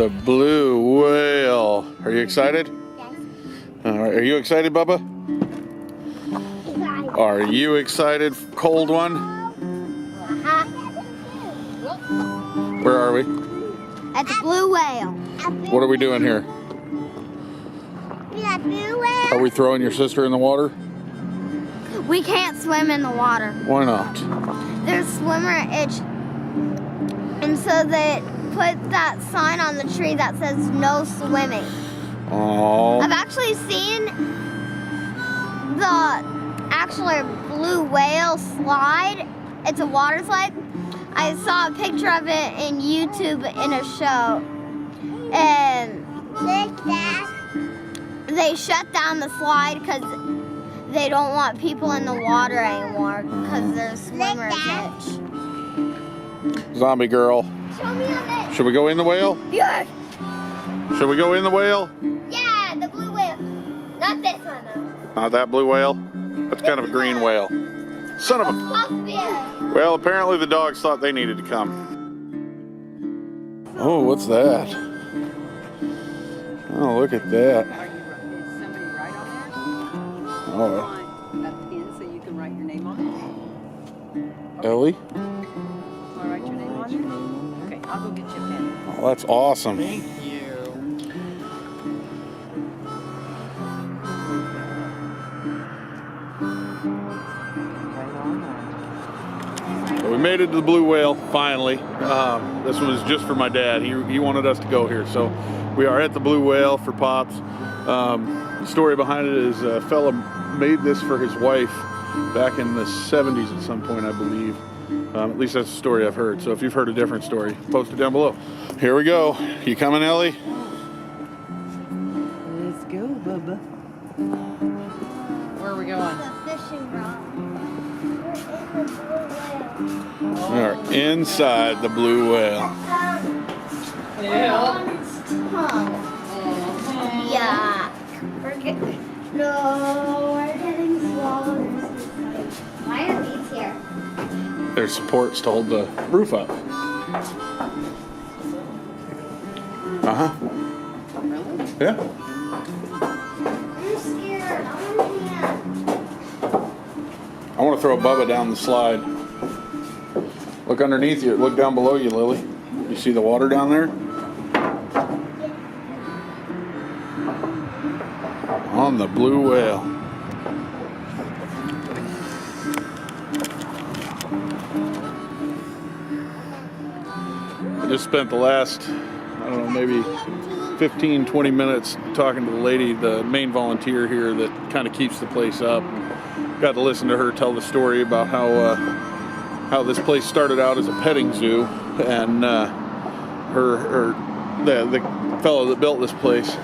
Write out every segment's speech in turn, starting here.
The blue whale. Are you excited? Yes. All right. Are you excited, Bubba? Are you excited, cold one? Where are we? At the blue whale. What are we doing here? Yeah, blue whale. Are we throwing your sister in the water? We can't swim in the water. Why not? There's swimmer itch. And so they put that sign on the tree that says no swimming. Oh. I've actually seen the actual blue whale slide. It's a water slide. I saw a picture of it in YouTube in a show. And they shut down the slide because they don't want people in the water anymore because there's swimmer's itch. Zombie girl. Show me on it. Should we go in the whale? Yes. Should we go in the whale? Yeah, the blue whale. Not this one though. Not that blue whale? That's kind of a green whale. Son of a... Puffin. Well, apparently the dogs thought they needed to come. Oh, what's that? Oh, look at that. Is somebody write on there? Oh, On a pin so you can write your name on it? Ellie? Want to write your name on it? Okay, I'll go get you a pen. Oh, that's awesome. Thank you. We made it to the blue whale, finally. This was just for my dad. He wanted us to go here. So we are at the blue whale for Pops. The story behind it is a fella made this for his wife back in the 70s at some point, I believe. At least that's the story I've heard. So if you've heard a different story, post it down below. Here we go. You coming, Ellie? Let's go, Bubba. Where are we going? The fishing rod. We are inside the blue whale. Yeah. Yeah. We're getting swallowed. Why are these here? There's supports to hold the roof up. Uh-huh. Yeah. I'm scared. I want to throw Bubba down the slide. Look underneath you. Look down below you, Lily. You see the water down there? On the blue whale. I just spent the last, I don't know, maybe 15, 20 minutes talking to the lady, the main volunteer here that kind of keeps the place up. Got to listen to her tell the story about how this place started out as a petting zoo, and the fellow that built this place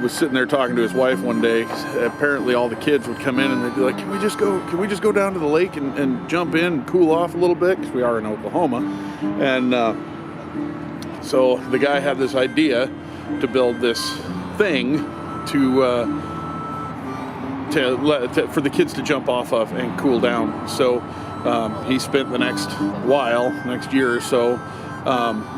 was sitting there talking to his wife one day. Apparently all the kids would come in and they'd be like, can we just go down to the lake and jump in and cool off a little bit, because we are in Oklahoma. And so the guy had this idea to build this thing for the kids to jump off of and cool down. So he spent the next year or so,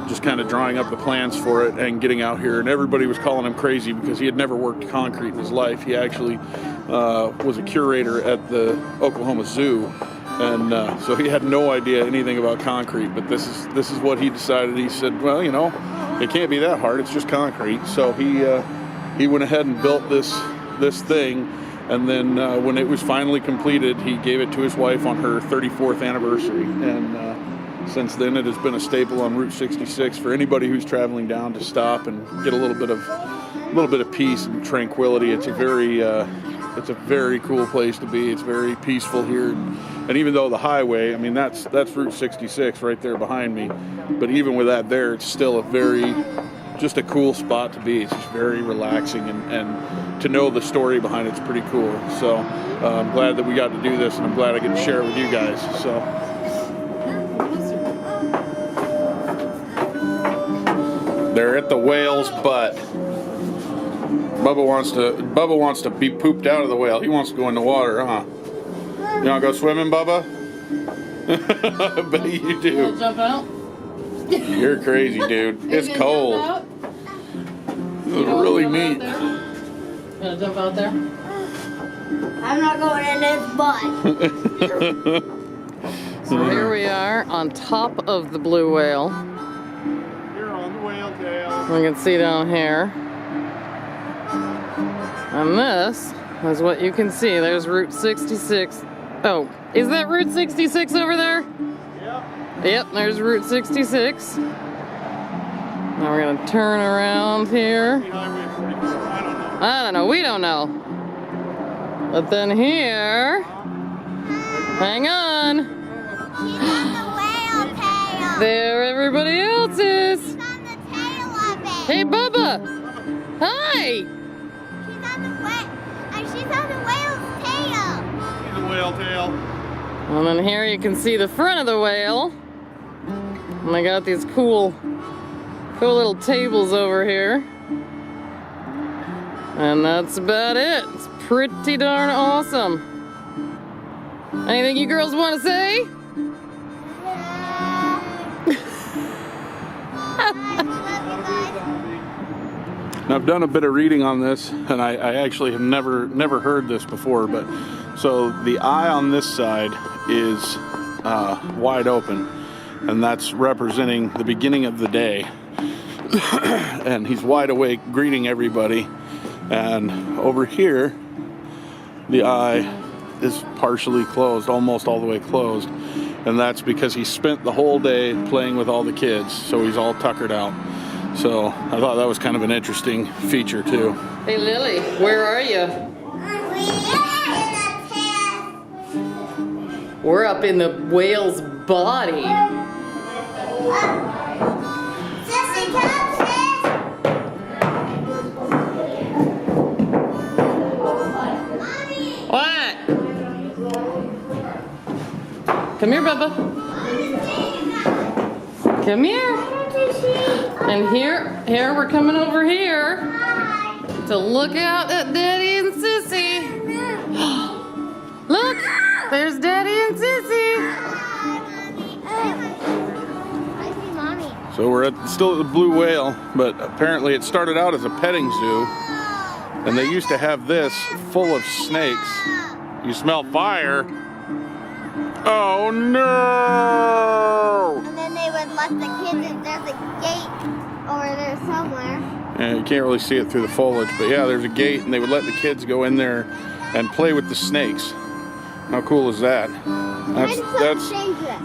just kind of drawing up the plans for it and getting out here. And everybody was calling him crazy because he had never worked concrete in his life. He actually was a curator at the Oklahoma Zoo. And so he had no idea anything about concrete, but this is what he decided. He said, well, you know, it can't be that hard. It's just concrete. So he went ahead and built this thing. And then when it was finally completed, he gave it to his wife on her 34th anniversary. And since then, it has been a staple on Route 66 for anybody who's traveling down to stop and get a little bit of peace and tranquility. It's a very cool place to be. It's very peaceful here. And even though the highway, I mean, that's Route 66 right there behind me. But even with that there, it's still just a cool spot to be. It's just very relaxing, and to know the story behind it's pretty cool. So I'm glad that we got to do this, and I'm glad I get to share it with you guys. So they're at the whale's butt. Bubba wants to be pooped out of the whale. He wants to go in the water, huh? You want to go swimming, Bubba? I bet you do. Jump out? You're crazy, dude. It's cold. This is really neat. Gonna jump out there? I'm not going in this butt. So here we are on top of the blue whale. You're on the whale tail. We can see down here. And this is what you can see. There's Route 66. Oh, is that Route 66 over there? Yep. Yep, there's Route 66. Now we're gonna turn around here. Highway 44. I don't know. I don't know, we don't know. But then here, hang on. She's on the whale tail. There everybody else is. She's on the tail of it. Hey, Bubba. Hi. She's on the whale's tail. See the whale tail. And then here you can see the front of the whale. And they got these cool little tables over here. And that's about it. It's pretty darn awesome. Anything you girls want to say? Now, I've done a bit of reading on this, and I actually have never heard this before. But so the eye on this side is wide open, and that's representing the beginning of the day. And he's wide awake, greeting everybody. And over here, the eye is partially closed, almost all the way closed, and that's because he spent the whole day playing with all the kids, so he's all tuckered out. So I thought that was kind of an interesting feature too. Hey Lily, where are you? We're up in the whale's body. Sissy, come up, sis. Mommy. What? Come here, Bubba. Come here. And here we're coming over here to look out at Daddy and Sissy. Look, there's Daddy and Sissy. I see Mommy. So we're still at the Blue Whale, but apparently it started out as a petting zoo, and they used to have this full of snakes. You smell fire? Oh no! And then they would let the kids in. There's a gate over there somewhere. And you can't really see it through the foliage, but yeah, there's a gate, and they would let the kids go in there and play with the snakes. How cool is that?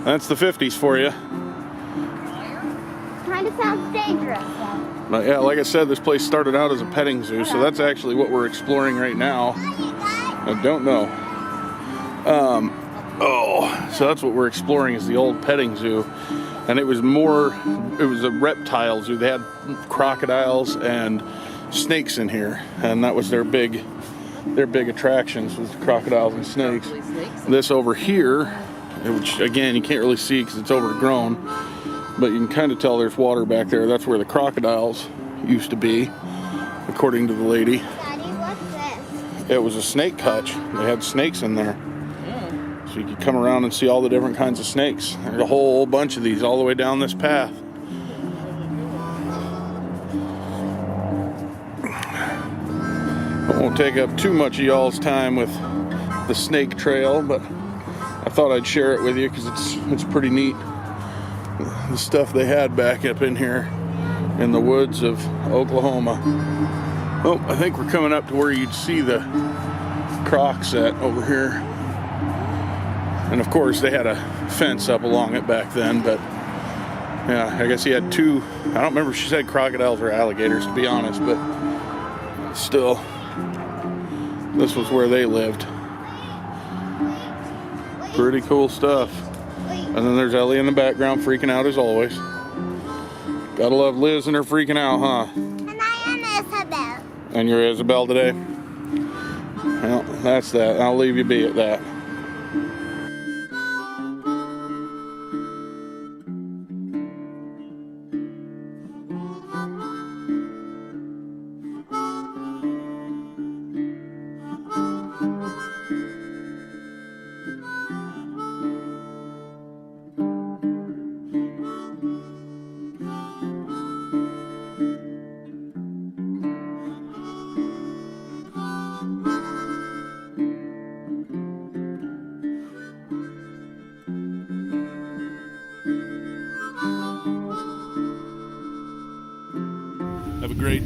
That's the 50s for you. Kind of sounds dangerous. But yeah, like I said, this place started out as a petting zoo, so that's actually what we're exploring right now. I don't know. So that's what we're exploring, is the old petting zoo. And it was a reptile zoo. They had crocodiles and snakes in here, and that was their big attractions, was crocodiles and snakes. This over here, which again you can't really see because it's overgrown, but you can kind of tell there's water back there. That's where the crocodiles used to be, according to the lady. Daddy, what's this? It was a snake hutch. They had snakes in there. So you could come around and see all the different kinds of snakes. There's a whole bunch of these all the way down this path. I won't take up too much of y'all's time with the snake trail, but I thought I'd share it with you because it's pretty neat. The stuff they had back up in here in the woods of Oklahoma. Oh, I think we're coming up to where you'd see the croc set over here. And of course they had a fence up along it back then, but yeah, I guess he had two, I don't remember if she said crocodiles or alligators, to be honest, but still, this was where they lived. Pretty cool stuff. And then there's Ellie in the background freaking out as always. Gotta love Liz and her freaking out, huh? And I am Isabel. And you're Isabel today? Well, that's that. I'll leave you be at that.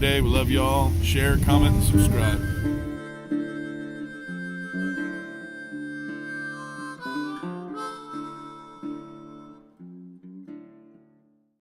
day. We love you all. Share, comment, and subscribe.